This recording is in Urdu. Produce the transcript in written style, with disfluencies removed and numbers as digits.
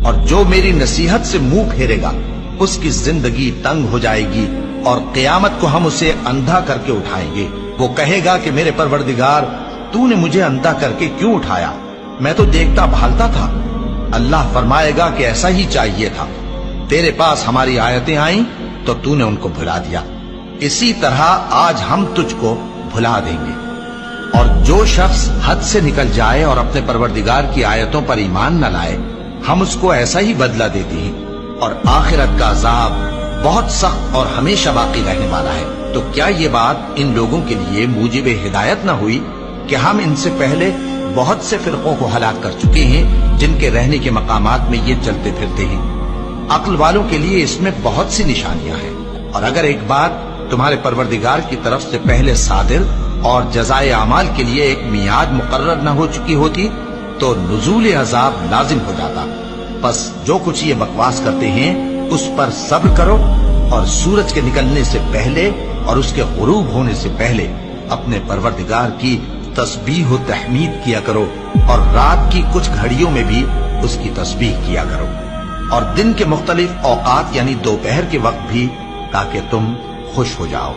اور جو میری نصیحت سے منہ پھیرے گا اس کی زندگی تنگ ہو جائے گی اور قیامت کو ہم اسے اندھا کر کے اٹھائیں گے۔ وہ کہے گا کہ میرے پروردگار تو نے مجھے اندھا کر کے کیوں اٹھایا؟ میں تو دیکھتا بھالتا تھا۔ اللہ فرمائے گا کہ ایسا ہی چاہیے تھا، تیرے پاس ہماری آیتیں آئیں تو تو نے ان کو بھلا دیا، اسی طرح آج ہم تجھ کو بھلا دیں گے۔ اور جو شخص حد سے نکل جائے اور اپنے پروردگار کی آیتوں پر ایمان نہ لائے، ہم اس کو ایسا ہی بدلہ دیتے ہیں، اور آخرت کا عذاب بہت سخت اور ہمیشہ باقی رہنے والا ہے۔ تو کیا یہ بات ان لوگوں کے لیے موجب ہدایت نہ ہوئی کہ ہم ان سے پہلے بہت سے فرقوں کو ہلاک کر چکے ہیں جن کے رہنے کے مقامات میں یہ چلتے پھرتے ہیں؟ عقل والوں کے لیے اس میں بہت سی نشانیاں ہیں، اور اگر ایک بات تمہارے پروردگار کی طرف سے پہلے صادر اور جزائے اعمال کے لیے ایک میعاد مقرر نہ ہو چکی ہوتی تو نزول عذاب لازم ہو جاتا۔ بس جو کچھ یہ بکواس کرتے ہیں اس پر صبر کرو، اور سورج کے نکلنے سے پہلے اور اس کے غروب ہونے سے پہلے اپنے پروردگار کی تسبیح و تحمید کیا کرو، اور رات کی کچھ گھڑیوں میں بھی اس کی تسبیح کیا کرو، اور دن کے مختلف اوقات یعنی دوپہر کے وقت بھی، تاکہ تم خوش ہو جاؤ۔